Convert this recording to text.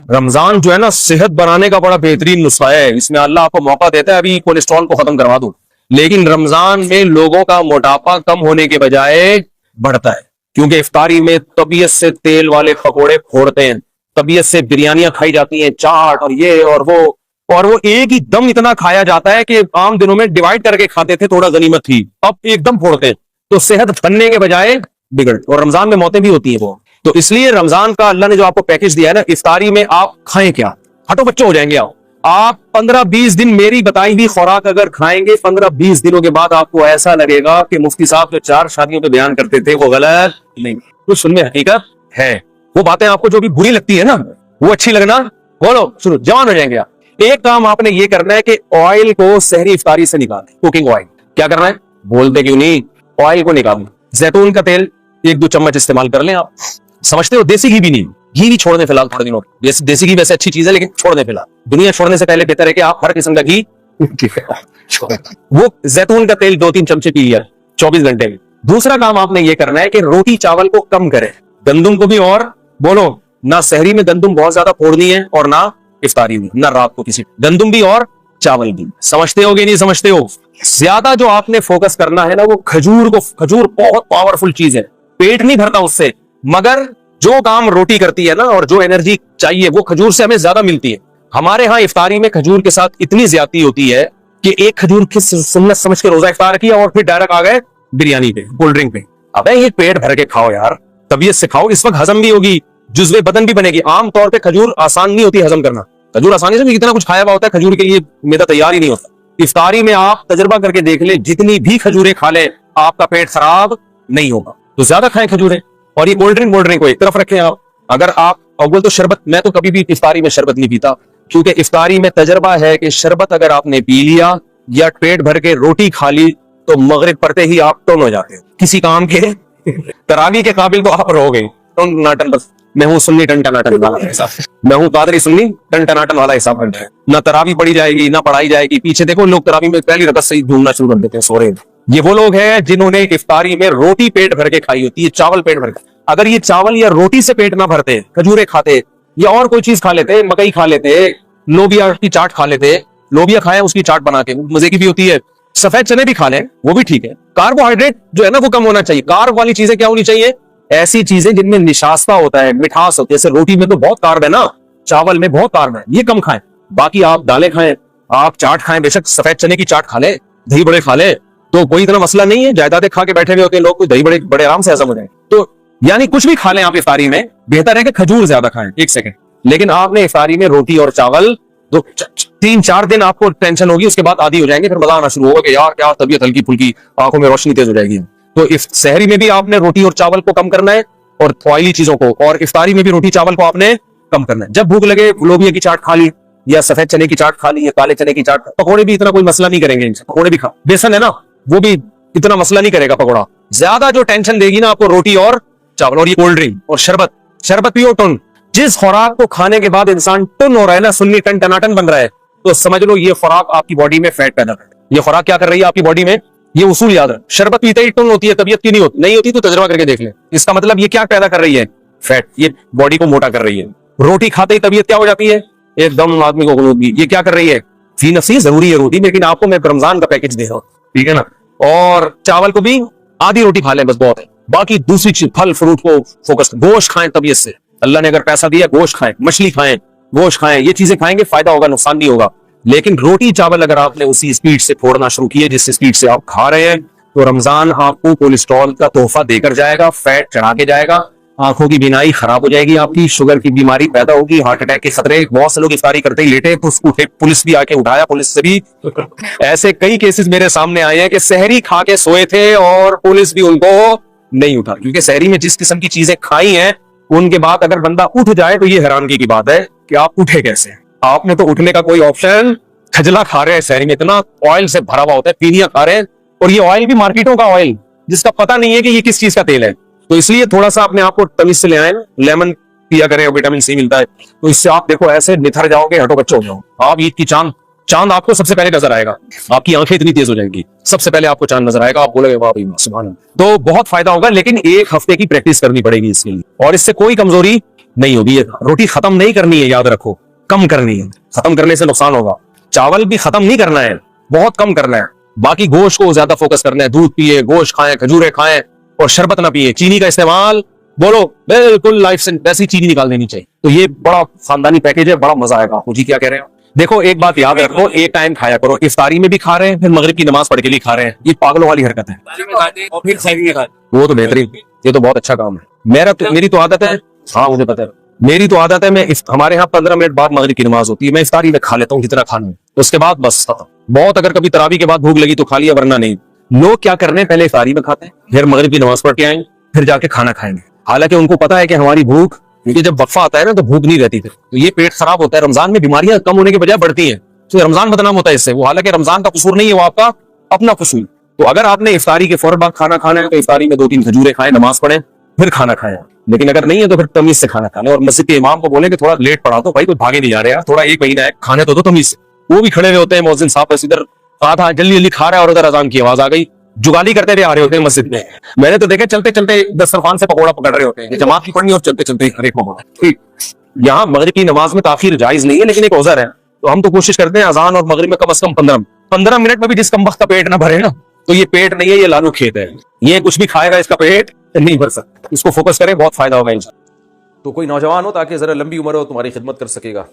रमजान जो है ना सेहत बनाने का बड़ा बेहतरीन नुस्खा है। इसमें अल्लाह आपको मौका देता है अभी कोलेस्ट्रॉल को खत्म करवा दूं, लेकिन रमजान में लोगों का मोटापा कम होने के बजाय बढ़ता है, क्योंकि इफ्तारी में तबीयत से तेल वाले पकोड़े फोड़ते हैं, तबीयत से बिरयानियां खाई जाती हैं, चाट और ये और वो एक ही दम इतना खाया जाता है कि आम दिनों में डिवाइड करके खाते थे, थोड़ा गनीमत थी, अब एकदम फोड़ते हैं। तो सेहत बनने के बजाय बिगड़, और रमजान में मौतें भी होती है वो। तो इसलिए रमजान का अल्लाह ने जो आपको पैकेज दिया है ना, इफ्तारी में आप खाएं क्या, हटो बच्चों हो जाएंगे आप 15-20 दिन मेरी बताई हुई खुराक अगर खाएंगे, 15-20 दिनों के बाद आपको ऐसा लगेगा कि मुफ्ती साहब जो 4 शादियों पे बयान करते थे वो गलत नहीं, कुछ सुनने हकीकत है। वो बातें आपको जो भी बुरी लगती है ना, वो अच्छी लगना, बोलो शुरू, जवान हो जाएंगे आप। एक काम आपने ये करना है कि ऑयल को सहरी इफ्तारी से निकालें, कुकिंग ऑयल। क्या करना है, बोलते क्यों नहीं, ऑयल को निकालें। जैतून का तेल 1-2 चम्मच इस्तेमाल कर लें आप। समझते हो, देसी घी भी नहीं, घी भी छोड़ दें फिलहाल थोड़े दिनों। देसी घी वैसे अच्छी चीज है, लेकिन छोड़ दें फिलहाल। दुनिया छोड़ने से पहले बेहतर है कि आप हर किस्म का घी वो जैतून का तेल 2-3 चमचे पी लिया 24 घंटे में। दूसरा काम आपने ये करना है कि रोटी चावल को कम करें, गंदुम को भी, और बोलो ना सहरी में गंदुम बहुत ज्यादा फोड़नी है और ना इफ्तारी में, ना रात को किसी, गंदुम भी और चावल भी। समझते हो कि नहीं समझते हो? ज्यादा जो आपने फोकस करना है ना वो खजूर बहुत पावरफुल चीज है, पेट नहीं भरता उससे, मगर जो काम रोटी करती है ना और जो एनर्जी चाहिए वो खजूर से हमें ज्यादा मिलती है। हमारे यहाँ इफ्तारी में खजूर के साथ इतनी ज्यादती होती है कि एक खजूर की सुन्नत समझ के रोजा इफ्तार किया और फिर डायरेक्ट आ गए बिरयानी पे, कोल्ड ड्रिंक पे। अबे ये पेट भर के खाओ यार, तबीयत से खाओ, इस वक्त हजम भी होगी, जुज़्वे बदन भी बनेगी। आमतौर पे खजूर आसान नहीं होती हजम करना, खजूर आसानी से इतना कुछ खाया हुआ होता है, खजूर के लिए मैदा तैयार ही नहीं होता। इफ्तारी में आप तजर्बा करके देख ले, जितनी भी खजूरें खा ले आपका पेट खराब नहीं होगा, तो ज्यादा खाएं खजूरें। और ये कोल्ड ड्रिंक को एक तरफ रखें आप। अगर आप अव्वल तो शरबत, मैं तो कभी भी इफ्तारी में शरबत नहीं पीता, क्योंकि इफ्तारी में तजर्बा है कि शरबत अगर आपने पी लिया या पेट भर के रोटी खा ली तो मगरिब पड़ते ही आप टन हो जाते हैं किसी काम के तरावी के काबिल तो आप रहोगे। टन बस, मैं हूँ सुन्नी टन टनाटन वाला हिसाब, मैं हूँ कादरी सुन्नी टन टनाटन वाला हिसाब बनता है। ना तरावी पढ़ी जाएगी ना पढ़ाई जाएगी। पीछे देखो लोग तरावी में पहली रकत से ही ढूंढना शुरू कर देते हैं, सो रहे हैं। ये वो लोग हैं जिन्होंने इफ्तारी में रोटी पेट भर के खाई होती है, चावल पेट भर के। अगर ये चावल या रोटी से पेट ना भरते, खजूरें खाते या और कोई चीज खा लेते, मकई खा लेते, लोबिया की चाट खा लेते, लोबिया खाए उसकी चाट बना के, मजे की भी होती है, सफेद चने भी खा लें वो भी ठीक है। कार्बोहाइड्रेट जो है ना वो कम होना चाहिए। कार्ब वाली चीजें क्या होनी चाहिए, ऐसी चीजें जिनमें निशास्ता होता है, मिठास होती है। जैसे रोटी में तो बहुत कार्ब है ना, चावल में बहुत कार्ब है, ये कम खाएं। बाकी आप दालें खाएं, आप चाट खाएं, बेशक सफेद चने की चाट खा ले, दही बड़े खा ले, तो कोई इतना मसला नहीं है। जायदादें खा के बैठे हुए होते हैं लोग, कोई दही बड़े बड़े आराम से हजम हो जाए। तो यानी कुछ भी खा लें आप इफ्तारी में, बेहतर है कि खजूर ज्यादा खाएं। एक सेकंड, लेकिन आपने इफ्तारी में रोटी और चावल 3-4 दिन आपको टेंशन होगी, उसके बाद आदी हो जाएंगे, फिर मजा आना शुरू होगा कि यार क्या तबीयत हल्की फुल्की, आंखों में रोशनी तेज हो जाएगी। तो इस सहरी में भी आपने रोटी और चावल को कम करना है और ऑयली चीजों को, और इफ्तारी में भी रोटी चावल को आपने कम करना है। जब भूख लगे लोबिया की चाट खा ली या सफेद चने की चाट खा ली या काले चने की चाट, पकौड़े भी इतना कोई मसला नहीं करेंगे इनसे, पकौड़े भी खा, बेसन है ना वो भी इतना मसला नहीं करेगा पकौड़ा। ज्यादा जो टेंशन देगी ना आपको रोटी और चावल, और ये कोल्ड ड्रिंक और शरबत पियो टन। जिस खुराक को खाने के बाद इंसान टन हो रहा है ना, सुन्नी टन टनाटन बन रहा है, तो समझ लो ये खुराक आपकी बॉडी में फैट पैदा कर रही है। ये खुराक क्या कर रही है आपकी बॉडी में, ये उसूल याद रख। शरबत पीते ही टन होती है, तबीयत की नहीं होती तो तजर्बा करके देख ले। इसका मतलब ये क्या पैदा कर रही है, फैट, ये बॉडी को मोटा कर रही है। रोटी खाते ही तबीयत क्या हो जाती है, एकदम आदमी को गुनूदी। ये क्या कर रही है, फी नफसी जरूरी है रोटी, लेकिन आपको मैं रमजान का पैकेज दे रहा हूँ, ठीक है ना। और चावल को भी आधी रोटी खा लें बस, बहुत है। बाकी दूसरी चीज फल फ्रूट को फोकस, गोश्त खाएं तबीयत से। अल्लाह ने अगर पैसा दिया, गोश्त खाएं, मछली खाएं, गोश्त खाएं, ये चीजें खाएंगे फायदा होगा, नुकसान नहीं होगा। लेकिन रोटी चावल अगर आपने उसी स्पीड से फोड़ना शुरू किए जिस स्पीड से आप खा रहे हैं, तो रमजान आपको कोलेस्ट्रॉल का तोहफा देकर जाएगा, फैट चढ़ा के जाएगा, आंखों की बीनाई खराब हो जाएगी आपकी, शुगर की बीमारी पैदा होगी, हार्ट अटैक के खतरे। बहुत से लोग इफ्तारी करते ही लेटे, पुलिस भी आके उठाया, पुलिस से भी ऐसे कई केसेस मेरे सामने आए हैं कि सहरी खा के सोए थे और पुलिस भी उनको नहीं उठा, क्योंकि सहरी में जिस किस्म की चीजें खाई हैं उनके बाद अगर बंदा उठ जाए तो ये हैरानगी की बात है कि आप उठे कैसे। आपने तो उठने का कोई ऑप्शन, खजला खा रहे हैं सहरी में, इतना ऑयल से भरा हुआ होता है, पीनिया खा रहे हैं, और ये ऑयल भी मार्केटों का ऑयल जिसका पता नहीं है कि ये किस चीज का तेल है। तो इसलिए थोड़ा सा अपने आप को तमीज से ले आए, लेमन पिया करें, विटामिन सी मिलता है, तो इससे आप देखो ऐसे निथर जाओगे, हटो बच्चों हो जाओ आप। ईद की चांद आपको सबसे पहले नजर आएगा, आपकी आंखें इतनी तेज हो जाएंगी, सबसे पहले आपको चांद नजर आएगा, आप बोलेंगे वाह भाई सुभान अल्लाह। तो बहुत फायदा होगा, लेकिन 1 हफ्ते की प्रैक्टिस करनी पड़ेगी इसके लिए, और इससे कोई कमजोरी नहीं होगी। ये रोटी खत्म नहीं करनी है, याद रखो, कम करनी है। खत्म करने से नुकसान होगा। चावल भी खत्म नहीं करना है, बहुत कम करना है। बाकी गोश्त को ज्यादा फोकस करना है। दूध पिए, गोश्त खाएं, खजूरें खाएं और शरबत ना पिए। चीनी का इस्तेमाल बोलो बिल्कुल लाइफ से वैसी चीनी निकाल देनी चाहिए। तो ये बड़ा खानदानी पैकेज है, बड़ा मजा आएगा आपको। जी क्या कह रहे हैं? देखो एक बात याद रखो, एक टाइम खाया करो। इफ्तारी में भी खा रहे हैं, फिर मगरिब की नमाज पढ़ के लिए खा रहे हैं। ये पागलों वाली हरकत है। वो तो बेहतरीन, ये तो बहुत अच्छा काम है। मेरी तो आदत है, हाँ मुझे पता है, मेरी तो आदत है, हमारे यहाँ 15 मिनट बाद मगरिब की नमाज होती है, मैं इफ्तारी में खा लेता हूँ जितना खाना है, उसके बाद बस खत्म। बहुत अगर कभी तरावी के बाद भूख लगी तो खा लिया, वरना नहीं। लोग क्या करने, पहले इफ्तारी में खाते हैं, फिर मगरिब की नमाज पढ़ के आएंगे, फिर जाके खाना खाएंगे। हालांकि उनको पता है कि हमारी भूख, क्योंकि जब वक्फा आता है ना तो भूख नहीं रहती थी, तो ये पेट खराब होता है। रमजान में बीमारियां कम होने के बजाय बढ़ती हैं, तो रमजान बदनाम होता है इससे। वो हालांकि रमजान का कसूर नहीं है, वो आपका अपना कसूर। तो अगर आपने इफ्तारी के फौरन बाद खाना खाना है तो इफ्तारी में 2-3 खजूरें खाएं, नमाज पढ़ें, फिर खाना खाएं। लेकिन अगर नहीं है तो फिर तमीज से खाना खाने। और मस्जिद के इमाम को बोले कि थोड़ा लेट पढ़ा दो भाई, कोई भागे नहीं जा रहे यार, थोड़ा 1 महीना है, खाने तो दो तमीज से। वो भी खड़े हुए होते हैं, मौजिन साहब बस इधर कहा था जल्दी जल्दी खा रहा है और उधर अजान की आवाज आ गई, जुगाली करते हुए आ रहे होते हैं मस्जिद में। मैंने तो देखा चलते चलते दस्तरखान से पकौड़ा पकड़ रहे होते हैं, जमात की पढ़नी और चलते चलते हर एक पकौड़ा। ठीक, यहाँ मगरिब की नमाज में ताखीर जायज नहीं है, लेकिन एक औज़र है। तो हम तो कोशिश करते हैं अजान और मगरिब में कम से कम 15 मिनट में भी जिस कम वक्त का पेट ना भरे ना, तो ये पेट नहीं है, ये लालू खेत है। ये कुछ भी खाएगा इसका पेट नहीं भर सकता। इसको फोकस करें, बहुत फायदा होगा इंशाल्लाह। तो कोई नौजवान हो ताकि जरा लंबी उम्र हो, तुम्हारी खिदमत कर सकेगा।